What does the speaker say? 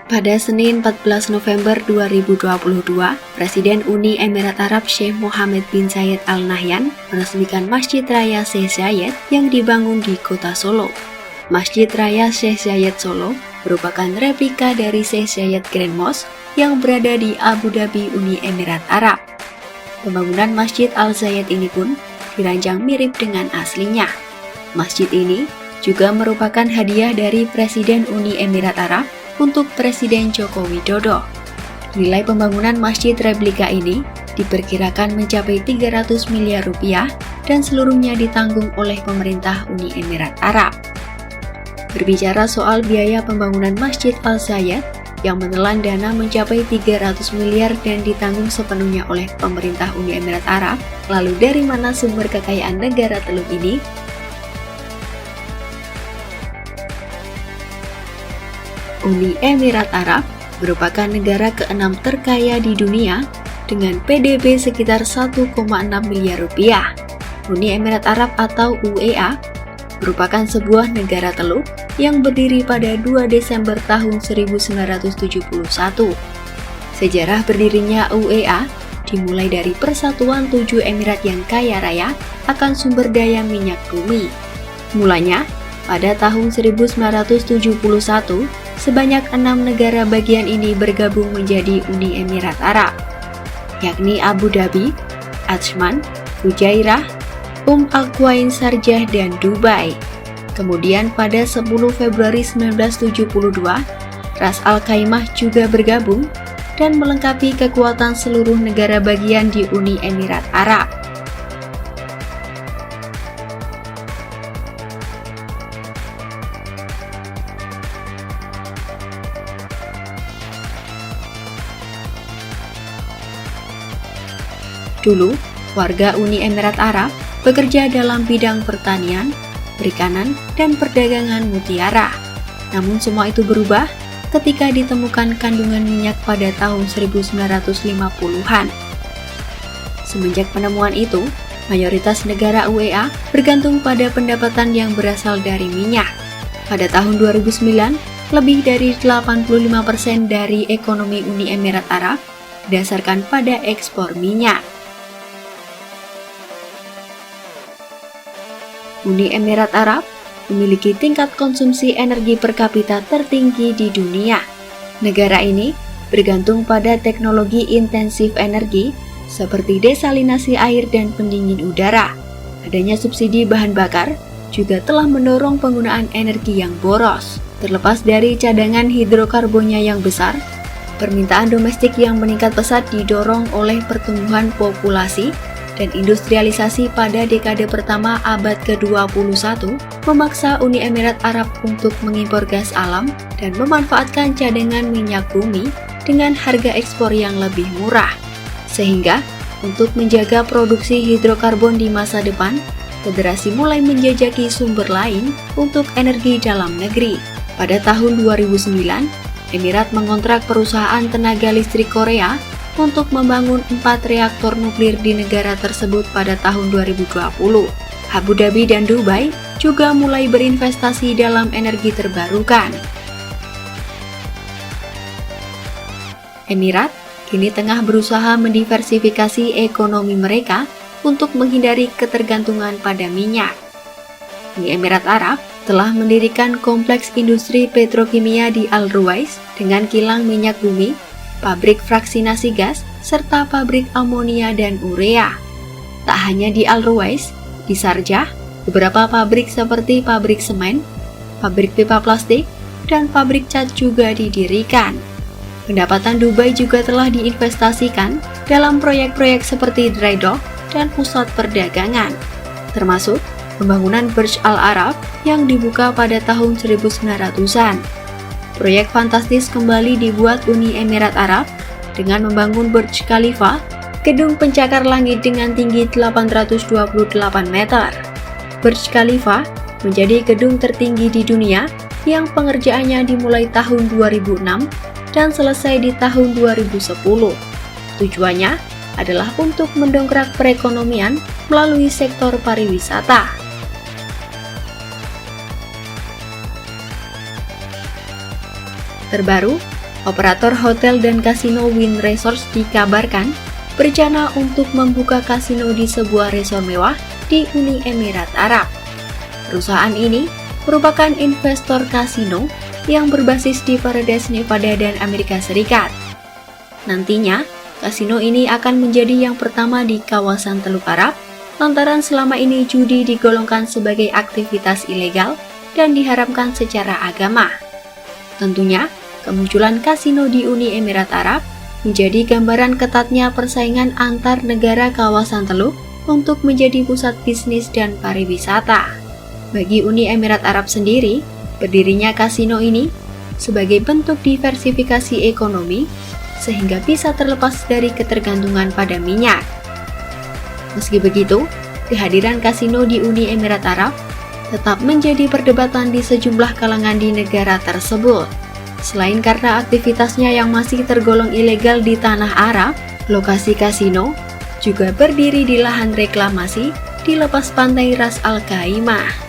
Pada Senin 14 November 2022, Presiden Uni Emirat Arab Sheikh Mohammed bin Zayed Al Nahyan meresmikan Masjid Raya Sheikh Zayed yang dibangun di kota Solo. Masjid Raya Sheikh Zayed Solo merupakan replika dari Sheikh Zayed Grand Mosque yang berada di Abu Dhabi, Uni Emirat Arab. Pembangunan Masjid Al Zayed ini pun dirancang mirip dengan aslinya. Masjid ini juga merupakan hadiah dari Presiden Uni Emirat Arab untuk Presiden Joko Widodo. Nilai pembangunan masjid replika ini diperkirakan mencapai 300 miliar rupiah dan seluruhnya ditanggung oleh pemerintah Uni Emirat Arab. Berbicara soal biaya pembangunan Masjid Al Zayed yang menelan dana mencapai 300 miliar dan ditanggung sepenuhnya oleh pemerintah Uni Emirat Arab, lalu dari mana sumber kekayaan negara Teluk ini? Uni Emirat Arab merupakan negara ke-6 terkaya di dunia dengan PDB sekitar 1,6 miliar rupiah. Uni Emirat Arab atau UEA merupakan sebuah negara teluk yang berdiri pada 2 Desember tahun 1971. Sejarah berdirinya UEA dimulai dari persatuan 7 emirat yang kaya raya akan sumber daya minyak bumi. Mulanya, pada tahun 1971, sebanyak 6 negara bagian ini bergabung menjadi Uni Emirat Arab, yakni Abu Dhabi, Ajman, Fujairah, Al-Quwain Sharjah, dan Dubai. Kemudian pada 10 Februari 1972, Ras Al Khaimah juga bergabung dan melengkapi kekuatan seluruh negara bagian di Uni Emirat Arab. Dulu, warga Uni Emirat Arab bekerja dalam bidang pertanian, perikanan, dan perdagangan mutiara. Namun semua itu berubah ketika ditemukan kandungan minyak pada tahun 1950-an. Semenjak penemuan itu, mayoritas negara UEA bergantung pada pendapatan yang berasal dari minyak. Pada tahun 2009, lebih dari 85% dari ekonomi Uni Emirat Arab berdasarkan pada ekspor minyak. Uni Emirat Arab memiliki tingkat konsumsi energi per kapita tertinggi di dunia. Negara ini bergantung pada teknologi intensif energi seperti desalinasi air dan pendingin udara. Adanya subsidi bahan bakar juga telah mendorong penggunaan energi yang boros. Terlepas dari cadangan hidrokarbonnya yang besar, permintaan domestik yang meningkat pesat didorong oleh pertumbuhan populasi dan industrialisasi pada dekade pertama abad ke-21 memaksa Uni Emirat Arab untuk mengimpor gas alam dan memanfaatkan cadangan minyak bumi dengan harga ekspor yang lebih murah. Sehingga, untuk menjaga produksi hidrokarbon di masa depan, Federasi mulai menjajaki sumber lain untuk energi dalam negeri. Pada tahun 2009, Emirat mengontrak perusahaan tenaga listrik Korea untuk membangun 4 reaktor nuklir di negara tersebut pada tahun 2020. Abu Dhabi dan Dubai juga mulai berinvestasi dalam energi terbarukan. Emirat kini tengah berusaha mendiversifikasi ekonomi mereka untuk menghindari ketergantungan pada minyak. Uni Emirat Arab telah mendirikan kompleks industri petrokimia di Al Ruwais dengan kilang minyak bumi, pabrik fraksinasi gas, serta pabrik amonia dan urea. Tak hanya di Al Ruwais, di Sharjah, beberapa pabrik seperti pabrik semen, pabrik pipa plastik, dan pabrik cat juga didirikan. Pendapatan Dubai juga telah diinvestasikan dalam proyek-proyek seperti dry dock dan pusat perdagangan, termasuk pembangunan Burj Al Arab yang dibuka pada tahun 1900-an. Proyek fantastis kembali dibuat Uni Emirat Arab dengan membangun Burj Khalifa, gedung pencakar langit dengan tinggi 828 meter. Burj Khalifa menjadi gedung tertinggi di dunia yang pengerjaannya dimulai tahun 2006 dan selesai di tahun 2010. Tujuannya adalah untuk mendongkrak perekonomian melalui sektor pariwisata. Terbaru, Operator hotel dan kasino Wynn Resorts dikabarkan berencana untuk membuka kasino di sebuah resort mewah di Uni Emirat Arab. Perusahaan ini merupakan investor kasino yang berbasis di Paradise Nevada dan Amerika Serikat. Nantinya, kasino ini akan menjadi yang pertama di kawasan Teluk Arab, lantaran selama ini judi digolongkan sebagai aktivitas ilegal dan diharamkan secara agama. Tentunya, kemunculan kasino di Uni Emirat Arab menjadi gambaran ketatnya persaingan antar negara kawasan Teluk untuk menjadi pusat bisnis dan pariwisata. Bagi Uni Emirat Arab sendiri, berdirinya kasino ini sebagai bentuk diversifikasi ekonomi sehingga bisa terlepas dari ketergantungan pada minyak. Meski begitu, kehadiran kasino di Uni Emirat Arab tetap menjadi perdebatan di sejumlah kalangan di negara tersebut. Selain karena aktivitasnya yang masih tergolong ilegal di tanah Arab, lokasi kasino juga berdiri di lahan reklamasi di lepas pantai Ras Al Khaimah.